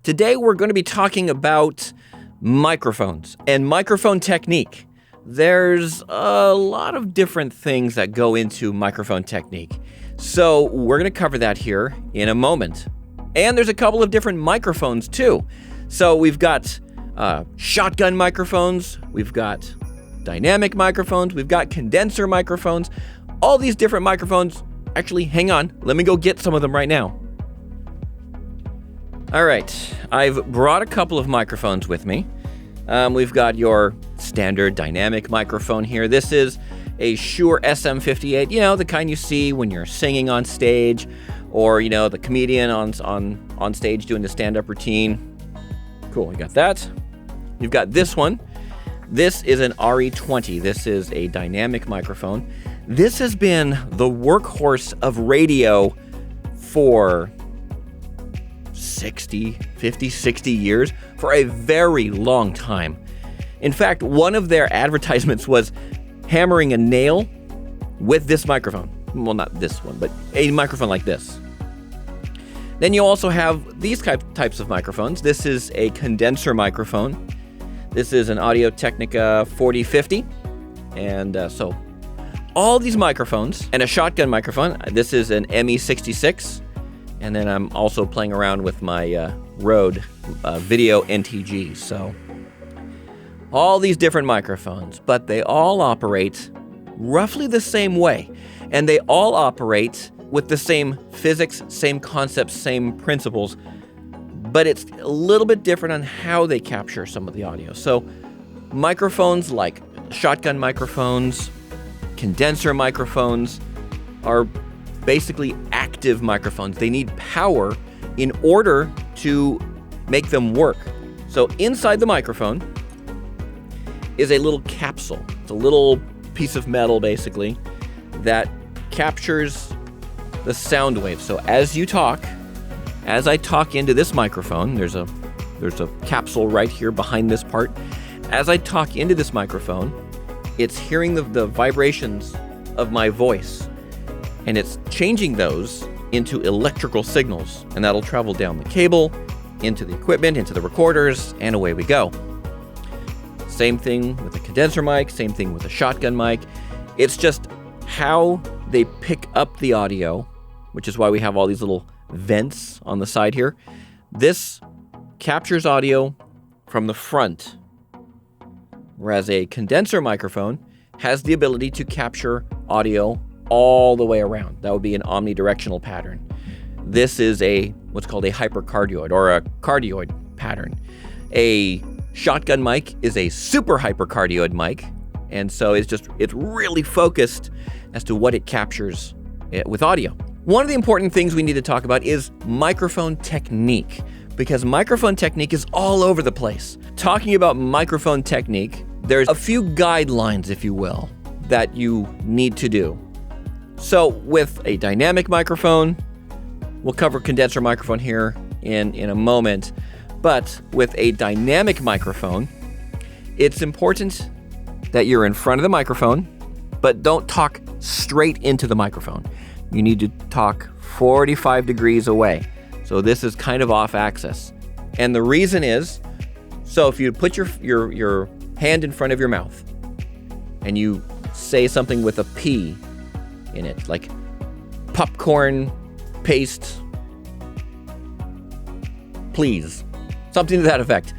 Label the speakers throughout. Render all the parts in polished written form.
Speaker 1: Today we're going to be talking about microphones and microphone technique. There's a lot of different things that go into microphone technique. So we're going to cover that here in a moment. And there's a couple of different microphones too. So we've got shotgun microphones, we've got dynamic microphones, we've got condenser microphones, all these different microphones. Actually, hang on, let me go get some of them right now. All right, I've brought a couple of microphones with me. We've got your standard dynamic microphone here. This is a Shure SM58, the kind you see when you're singing on stage, or, the comedian on stage doing the stand-up routine. Cool, you got that. You've got this one. This is an RE20. This is a dynamic microphone. This has been the workhorse of radio for 50, 60 years, for a very long time. In fact, one of their advertisements was hammering a nail with this microphone. Well, not this one, but a microphone like this. Then you also have these types of microphones. This is a condenser microphone. This is an Audio-Technica 4050. And so all these microphones, and a shotgun microphone. This is an ME66. And then I'm also playing around with my Rode Video NTG. So all these different microphones, but they all operate roughly the same way. And they all operate with the same physics, same concepts, same principles. But it's a little bit different on how they capture some of the audio. So microphones like shotgun microphones, condenser microphones are basically active microphones. They need power in order to make them work. So inside the microphone is a little capsule. It's a little piece of metal, basically, that captures the sound waves. So as I talk into this microphone, there's a capsule right here behind this part. As I talk into this microphone, it's hearing the vibrations of my voice. And it's changing those into electrical signals, and that'll travel down the cable, into the equipment, into the recorders, and away we go. Same thing with a condenser mic, same thing with a shotgun mic. It's just how they pick up the audio, which is why we have all these little vents on the side here. This captures audio from the front, whereas a condenser microphone has the ability to capture audio all the way around. That would be an omnidirectional pattern. This is what's called a hypercardioid, or a cardioid pattern. A shotgun mic is a super hypercardioid mic, and so it's really focused as to what it captures with audio. One of the important things we need to talk about is microphone technique, because microphone technique is all over the place. Talking about microphone technique, there's a few guidelines, if you will, that you need to do. So with a dynamic microphone, we'll cover condenser microphone here in a moment, but with a dynamic microphone, it's important that you're in front of the microphone, but don't talk straight into the microphone. You need to talk 45 degrees away. So this is kind of off axis. And the reason is, so if you put your hand in front of your mouth and you say something with a P in it, like popcorn paste, please, something to that effect,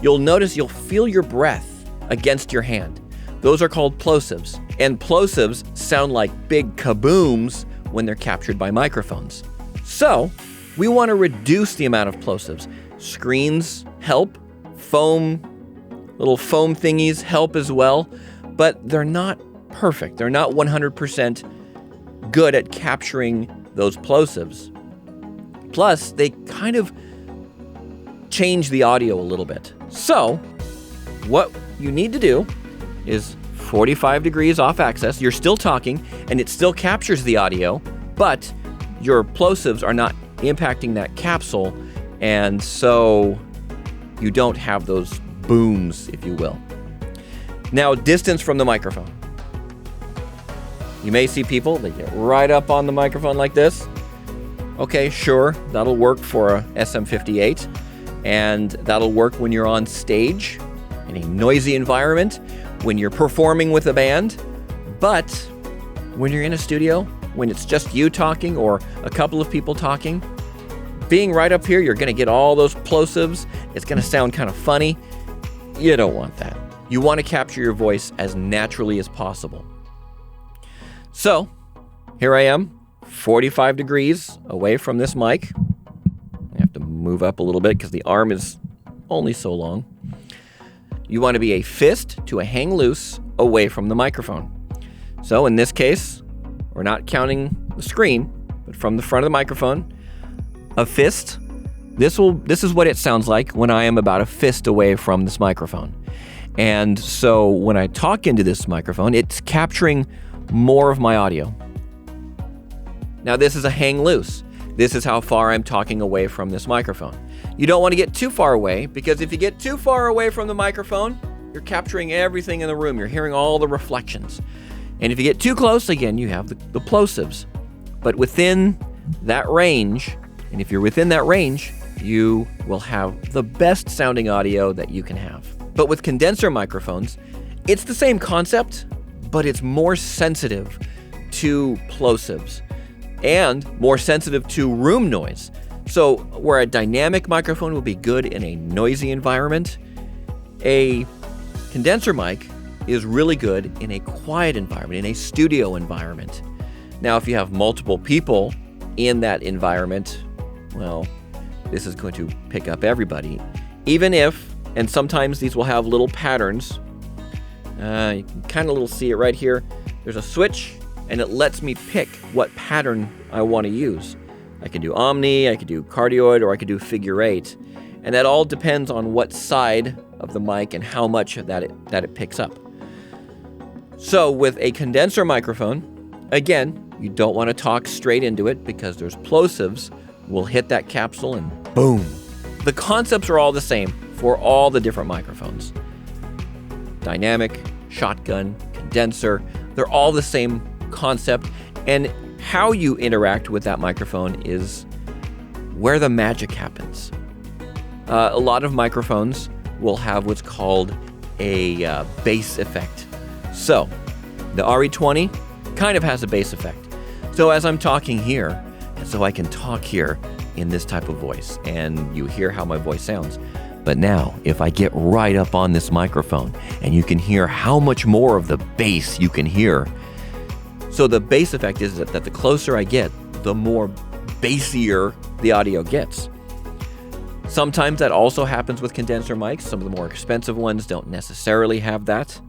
Speaker 1: you'll notice you'll feel your breath against your hand. Those are called plosives, and plosives sound like big kabooms when they're captured by microphones. So we want to reduce the amount of plosives. Screens help, little foam thingies help as well, but they're not perfect. They're not 100% good at capturing those plosives. Plus, they kind of change the audio a little bit. So, what you need to do is 45 degrees off axis. You're still talking, and it still captures the audio, but your plosives are not impacting that capsule, and so you don't have those booms, if you will. Now, distance from the microphone. You may see people that get right up on the microphone like this. Okay, sure, that'll work for a SM58. And that'll work when you're on stage, in a noisy environment, when you're performing with a band. But when you're in a studio, when it's just you talking or a couple of people talking, being right up here, you're going to get all those plosives. It's going to sound kind of funny. You don't want that. You want to capture your voice as naturally as possible. So, here I am, 45 degrees away from this mic. I have to move up a little bit because the arm is only so long. You want to be a fist to a hang loose away from the microphone. So in this case, we're not counting the screen, but from the front of the microphone, a fist. This is what it sounds like when I am about a fist away from this microphone. And so when I talk into this microphone, it's capturing more of my audio. Now this is a hang loose. This is how far I'm talking away from this microphone. You don't want to get too far away, because if you get too far away from the microphone, you're capturing everything in the room. You're hearing all the reflections. And if you get too close, again, you have the plosives. But within that range, and if you're within that range, you will have the best sounding audio that you can have. But with condenser microphones, it's the same concept, but it's more sensitive to plosives and more sensitive to room noise. So where a dynamic microphone will be good in a noisy environment, a condenser mic is really good in a quiet environment, in a studio environment. Now, if you have multiple people in that environment, well, this is going to pick up everybody. Even if, and sometimes these will have little patterns. You can kind of see it right here. There's a switch, and it lets me pick what pattern I want to use. I can do omni, I could do cardioid, or I could do figure eight. And that all depends on what side of the mic and how much that it picks up. So with a condenser microphone, again, you don't want to talk straight into it because there's plosives will hit that capsule and boom. The concepts are all the same for all the different microphones. Dynamic, shotgun, condenser, they're all the same concept. And how you interact with that microphone is where the magic happens. A lot of microphones will have what's called a bass effect. So the RE20 kind of has a bass effect. So as I'm talking here, and so I can talk here in this type of voice, and you hear how my voice sounds. But now, if I get right up on this microphone, and you can hear how much more of the bass you can hear. So the bass effect is that the closer I get, the more bassier the audio gets. Sometimes that also happens with condenser mics. Some of the more expensive ones don't necessarily have that.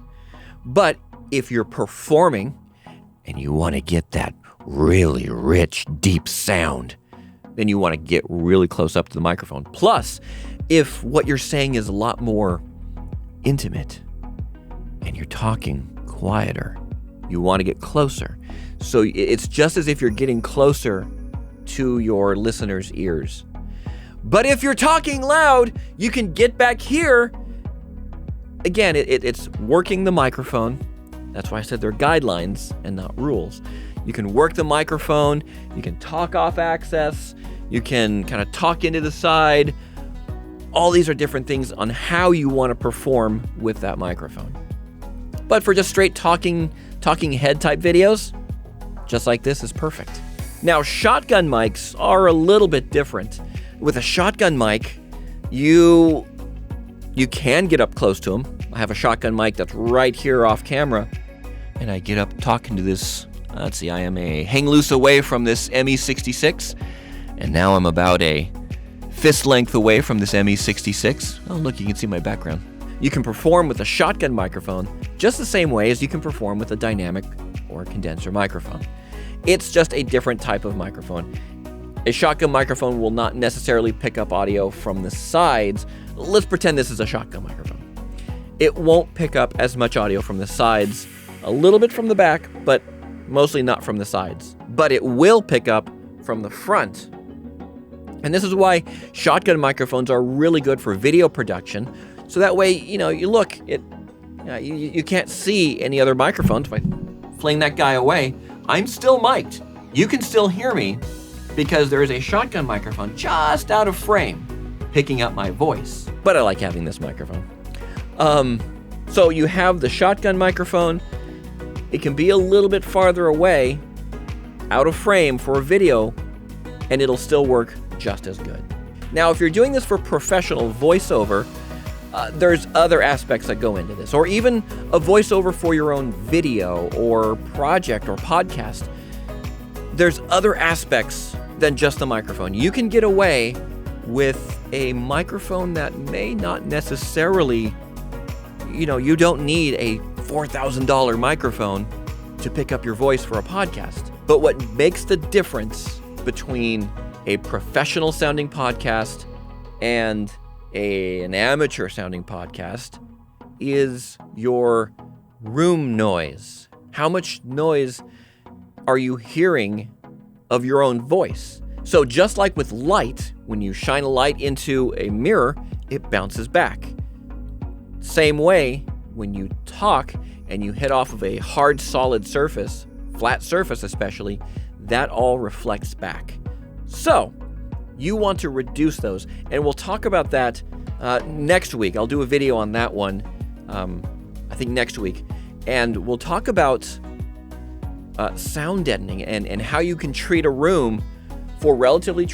Speaker 1: But if you're performing and you want to get that really rich, deep sound, then you want to get really close up to the microphone. Plus, if what you're saying is a lot more intimate and you're talking quieter, you want to get closer. So it's just as if you're getting closer to your listeners' ears. But if you're talking loud, you can get back here. Again, it's working the microphone. That's why I said they're guidelines and not rules. You can work the microphone, you can talk off access, you can kind of talk into the side. All these are different things on how you want to perform with that microphone. But for just straight talking head type videos, just like this is perfect. Now, shotgun mics are a little bit different. With a shotgun mic, you can get up close to them. I have a shotgun mic that's right here off camera, and I get up talking to this. Let's see, I am a hang loose away from this ME66, and now I'm about a fist length away from this ME66. Oh, look, you can see my background. You can perform with a shotgun microphone just the same way as you can perform with a dynamic or condenser microphone. It's just a different type of microphone. A shotgun microphone will not necessarily pick up audio from the sides. Let's pretend this is a shotgun microphone. It won't pick up as much audio from the sides, a little bit from the back, but mostly not from the sides. But it will pick up from the front. And this is why shotgun microphones are really good for video production. So that way, you look, you can't see any other microphones. If I fling that guy away, I'm still mic'd. You can still hear me because there is a shotgun microphone just out of frame, picking up my voice. But I like having this microphone. So you have the shotgun microphone. It can be a little bit farther away, out of frame for a video, and it'll still work just as good. Now, if you're doing this for professional voiceover, there's other aspects that go into this, or even a voiceover for your own video or project or podcast. There's other aspects than just the microphone. You can get away with a microphone that may not necessarily, you don't need a $4,000 microphone to pick up your voice for a podcast. But what makes the difference between a professional sounding podcast and an amateur sounding podcast is your room noise. How much noise are you hearing of your own voice? So just like with light, when you shine a light into a mirror, it bounces back. Same way, when you talk and you hit off of a hard, solid surface, flat surface especially, that all reflects back. So you want to reduce those, and we'll talk about that next week. I'll do a video on that one, I think next week, and we'll talk about sound deadening and how you can treat a room for relatively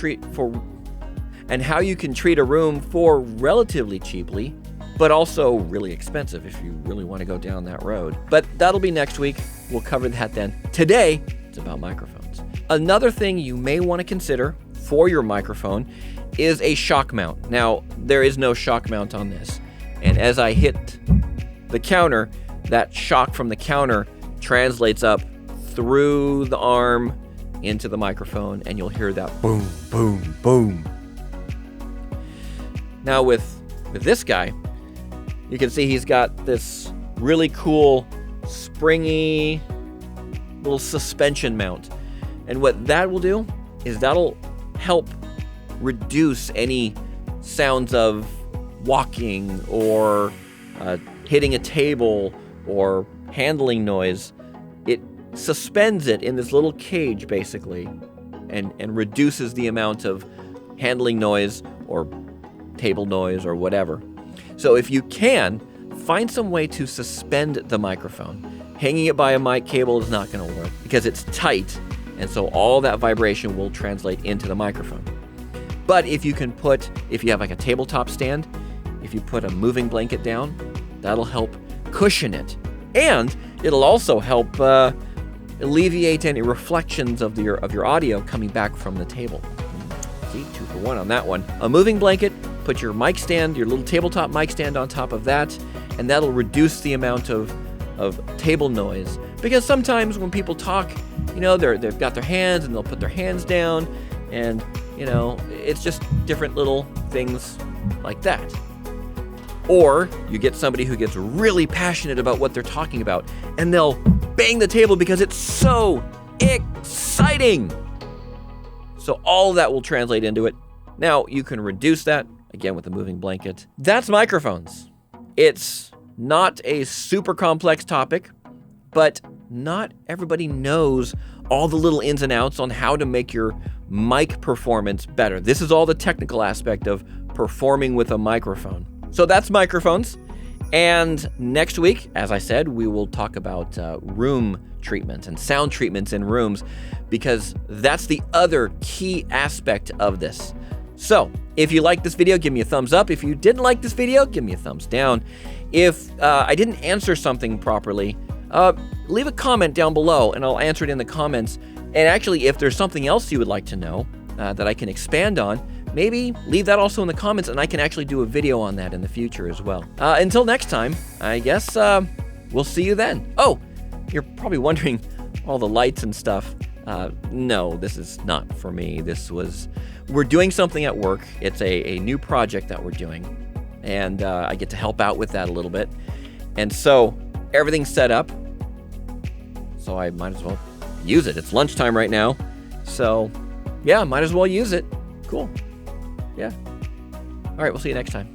Speaker 1: cheaply, but also really expensive if you really want to go down that road. But that'll be next week. We'll cover that then. Today, it's about microphones. Another thing you may want to consider for your microphone is a shock mount. Now, there is no shock mount on this. And as I hit the counter, that shock from the counter translates up through the arm into the microphone, and you'll hear that boom, boom, boom. Now with this guy, you can see he's got this really cool, springy little suspension mount. And what that will do is that'll help reduce any sounds of walking or hitting a table or handling noise. It suspends it in this little cage, basically, and reduces the amount of handling noise or table noise or whatever. So if you can, find some way to suspend the microphone. Hanging it by a mic cable is not going to work because it's tight, and so all that vibration will translate into the microphone. But if you have like a tabletop stand, if you put a moving blanket down, that'll help cushion it. And it'll also help alleviate any reflections of your audio coming back from the table. See, 2 for 1 on that one. A moving blanket, put your mic stand, your little tabletop mic stand on top of that, and that'll reduce the amount of table noise. Because sometimes when people talk, they've got their hands and they'll put their hands down, and it's just different little things like that. Or you get somebody who gets really passionate about what they're talking about, and they'll bang the table because it's so exciting. So all of that will translate into it. Now you can reduce that, again, with a moving blanket. That's microphones. It's not a super complex topic, but not everybody knows all the little ins and outs on how to make your mic performance better. This is all the technical aspect of performing with a microphone. So that's microphones. And next week, as I said, we will talk about room treatments and sound treatments in rooms, because that's the other key aspect of this. So if you like this video, give me a thumbs up. If you didn't like this video, give me a thumbs down. If I didn't answer something properly, leave a comment down below and I'll answer it in the comments. And actually, if there's something else you would like to know that I can expand on, maybe leave that also in the comments and I can actually do a video on that in the future as well. Until next time, I guess we'll see you then. Oh, you're probably wondering all the lights and stuff. No, this is not for me. We're doing something at work. It's a new project that we're doing, and I get to help out with that a little bit. And so everything's set up, so I might as well use it. It's lunchtime right now, so yeah, might as well use it. Cool. Yeah. All right, we'll see you next time.